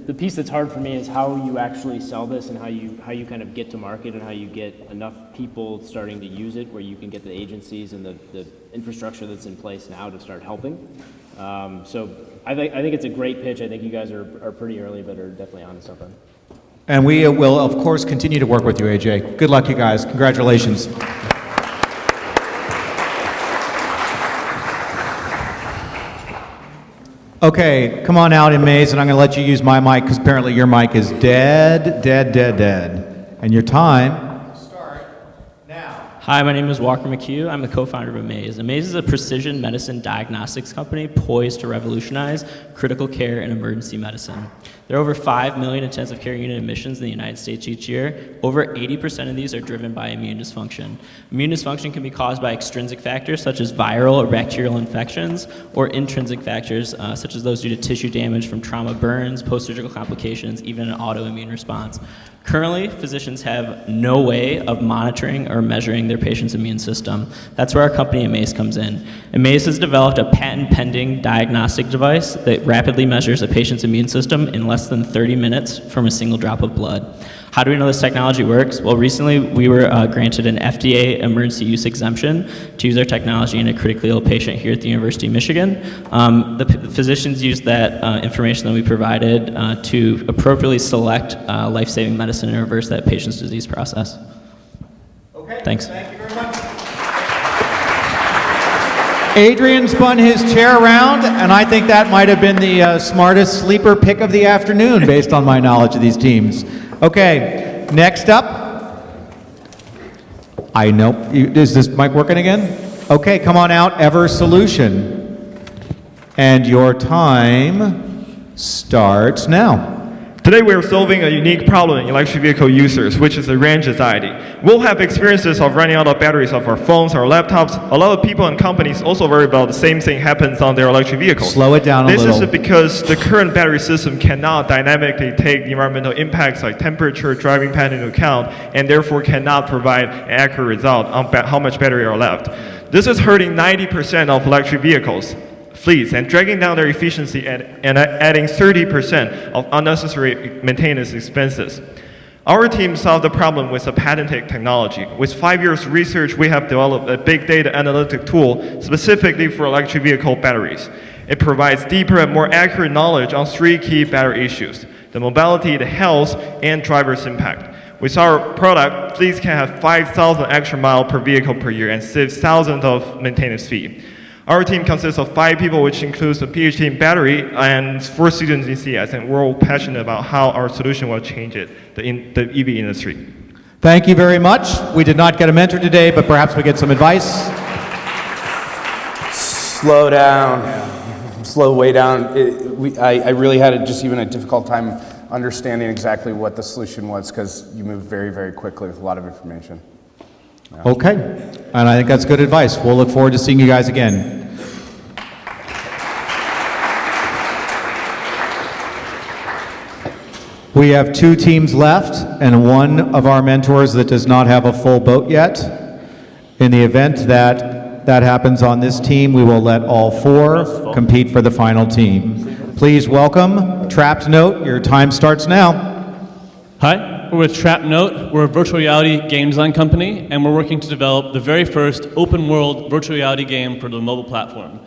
[SPEAKER 3] the piece that's hard for me is how you actually sell this and how you kind of get to market and how you get enough people starting to use it where you can get the agencies and the infrastructure that's in place now to start helping. So I think it's a great pitch. I think you guys are pretty early, but are definitely onto something.
[SPEAKER 1] And we will, of course, continue to work with you, AJ. Good luck, you guys. Congratulations. Okay, come on out, Amaze, and I'm going to let you use my mic because apparently your mic is dead. And your time.
[SPEAKER 9] Hi, my name is Walker McHugh. I'm the co-founder of Amaze. Amaze is a precision medicine diagnostics company poised to revolutionize critical care and emergency medicine. There are over 5 million intensive care unit admissions in the United States each year. Over 80% of these are driven by immune dysfunction. Immune dysfunction can be caused by extrinsic factors such as viral or bacterial infections, or intrinsic factors such as those due to tissue damage from trauma burns, post-surgical complications, even an autoimmune response. Currently, physicians have no way of monitoring or measuring their patient's immune system. That's where our company Amaze comes in. Amaze has developed a patent-pending diagnostic device that rapidly measures a patient's immune system in less than 30 minutes from a single drop of blood. How do we know this technology works? Well, recently we were granted an FDA emergency use exemption to use our technology in a critically ill patient here at the University of Michigan. The physicians used that information that we provided to appropriately select life-saving medicine and reverse that patient's disease process.
[SPEAKER 1] Okay.
[SPEAKER 9] Thanks.
[SPEAKER 1] Thank you very much. Adrian spun his chair around, and I think that might have been the smartest sleeper pick of the afternoon based on my knowledge of these teams. Okay, next up. I know, is this mic working again? Okay, come on out, Ever Solution. And your time starts now.
[SPEAKER 10] Today we are solving a unique problem in electric vehicle users, which is the range anxiety. We'll have experiences of running out of batteries of our phones, our laptops. A lot of people and companies also worry about the same thing happens on their electric vehicles.
[SPEAKER 1] Slow it down a little.
[SPEAKER 10] This is because the current battery system cannot dynamically take environmental impacts like temperature, driving pattern into account, and therefore cannot provide an accurate result on how much battery are left. This is hurting 90% of electric vehicles fleets and dragging down their efficiency and adding 30% of unnecessary maintenance expenses. Our team solved the problem with a patented technology. With 5 years of research, we have developed a big data analytic tool specifically for electric vehicle batteries. It provides deeper and more accurate knowledge on 3 key battery issues: the mobility, the health, and driver's impact. With our product, fleets can have 5,000 extra miles per vehicle per year and save thousands of maintenance fees. Our team consists of 5 people, which includes a PhD in battery and 4 students in CS, and we're all passionate about how our solution will change the EV industry.
[SPEAKER 1] Thank you very much. We did not get a mentor today, but perhaps we get some advice.
[SPEAKER 7] Slow down. Slow way down. I really had just even a difficult time understanding exactly what the solution was because you move very, very quickly with a lot of information.
[SPEAKER 1] Okay, and I think that's good advice. We'll look forward to seeing you guys again. We have 2 teams left and one of our mentors that does not have a full boat yet. In the event that that happens on this team, we will let all 4 compete for the final team. Please welcome Trapped Note. Your time starts now.
[SPEAKER 11] Hi, we're with Trapped Note. We're a virtual reality game design company, and we're working to develop the very first open-world virtual reality game for the mobile platform.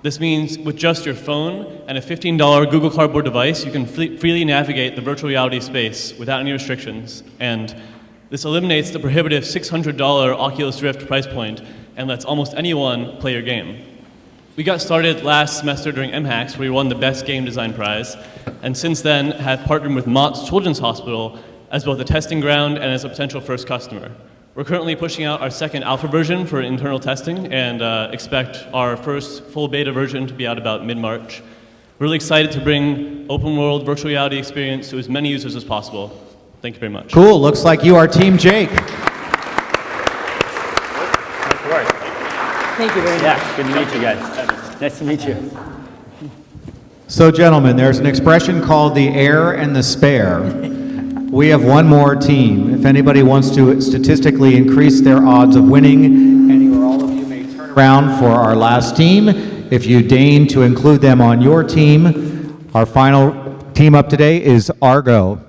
[SPEAKER 11] This means with just your phone and a $15 Google Cardboard device, you can freely navigate the virtual reality space without any restrictions. And this eliminates the prohibitive $600 Oculus Rift price point and lets almost anyone play your game. We got started last semester during MHAX, where we won the Best Game Design Prize, and since then have partnered with Mott's Children's Hospital as both a testing ground and as a potential first customer. We're currently pushing out our second alpha version for internal testing and expect our first full beta version to be out about mid-March. We're really excited to bring open world virtual reality experience to as many users as possible. Thank you very much.
[SPEAKER 1] Cool, looks like you are Team Jake.
[SPEAKER 5] Thank you very much. Yeah, good to meet you guys. Nice to meet you.
[SPEAKER 1] So gentlemen, there's an expression called the heir and the spare. We have one more team. If anybody wants to statistically increase their odds of winning, any or all of you may turn around for our last team. If you deign to include them on your team, our final team up today is Argo.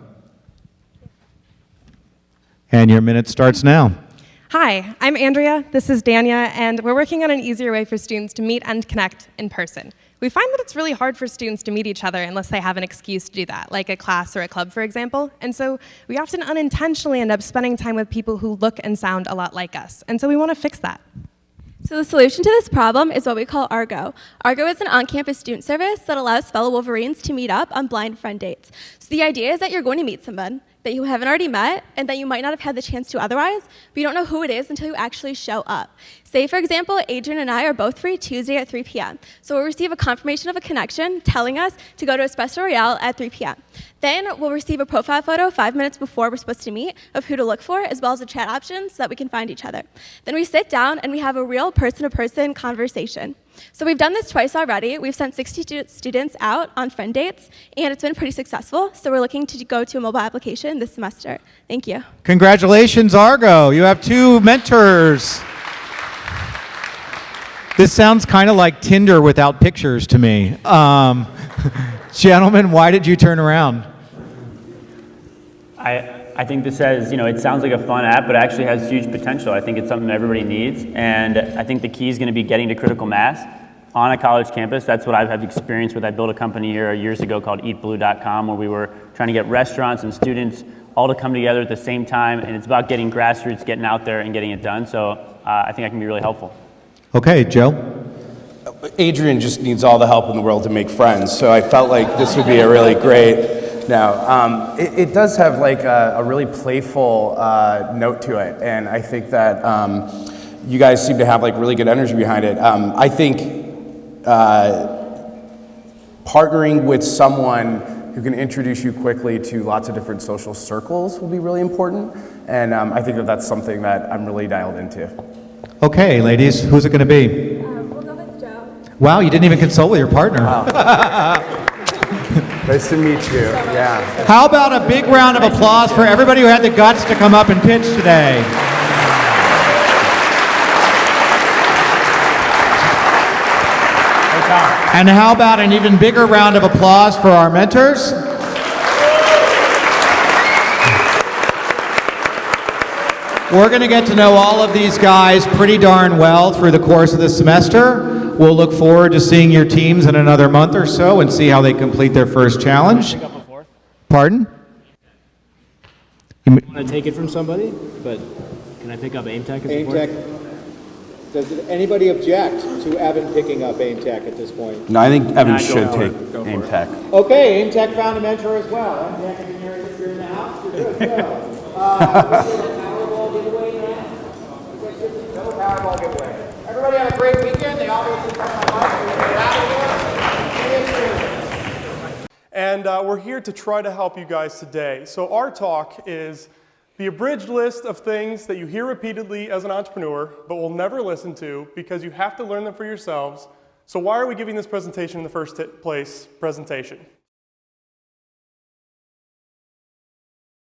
[SPEAKER 1] And your minute starts now.
[SPEAKER 12] Hi, I'm Andrea, this is Dania, and we're working on an easier way for students to meet and connect in person. We find that it's really hard for students to meet each other unless they have an excuse to do that, like a class or a club, for example. And so we often unintentionally end up spending time with people who look and sound a lot like us. And so we want to fix that.
[SPEAKER 24] So the solution to this problem is what we call Argo. Argo is an on-campus student service that allows fellow Wolverines to meet up on blind friend dates. So the idea is that you're going to meet someone that you haven't already met and that you might not have had the chance to otherwise, but you don't know who it is until you actually show up. Say, for example, Adrian and I are both free Tuesday at 3 p.m. So we'll receive a confirmation of a connection telling us to go to Espresso Royale at 3 p.m. Then we'll receive a profile photo 5 minutes before we're supposed to meet of who to look for, as well as a chat option so that we can find each other. Then we sit down and we have a real person-to-person conversation. So we've done this twice already. We've sent 60 students out on friend dates, and it's been pretty successful. So we're looking to go to a mobile application this semester. Thank you.
[SPEAKER 1] Congratulations, Argo. You have 2 mentors. This sounds kind of like Tinder without pictures to me. Gentlemen, why did you turn around?
[SPEAKER 5] I I think this has, it sounds like a fun app, but it actually has huge potential. I think it's something everybody needs, and I think the key is going to be getting to critical mass on a college campus. That's what I've had experience with. I built a company here years ago called EatBlue.com, where we were trying to get restaurants and students all to come together at the same time, and it's about getting grassroots, getting out there and getting it done. So I think I can be really helpful.
[SPEAKER 1] Okay, Joe.
[SPEAKER 7] Adrian just needs all the help in the world to make friends, so I felt like this would be a really great. No, it does have like a really playful note to it, and I think that you guys seem to have like really good energy behind it. I think partnering with someone who can introduce you quickly to lots of different social circles will be really important, and I think that that's something that I'm really dialed into.
[SPEAKER 1] Okay, ladies, who's it going to be?
[SPEAKER 24] We'll go with Joe.
[SPEAKER 1] Wow, you didn't even consult with your partner.
[SPEAKER 7] Wow. Nice to meet you. Yeah.
[SPEAKER 1] How about a big round of applause for everybody who had the guts to come up and pitch today? And how about an even bigger round of applause for our mentors? We're going to get to know all of these guys pretty darn well through the course of the semester. We'll look forward to seeing your teams in another month or so and see how they complete their first challenge. Pardon?
[SPEAKER 13] I want to take it from somebody, but can I pick up AimTech as a
[SPEAKER 1] AimTech. Does anybody object to Evan picking up AimTech at this point?
[SPEAKER 7] No, I think Evan should take AimTech.
[SPEAKER 1] Okay, AimTech found a mentor as well. AimTech, if you're in the house, you're good to go. Powerball giveaway now? No Powerball giveaway. Everybody have a great weekend. They obviously come on
[SPEAKER 14] And we're here to try to help you guys today. So our talk is the abridged list of things that you hear repeatedly as an entrepreneur, but will never listen to because you have to learn them for yourselves. So why are we giving this presentation in the first place? Presentation.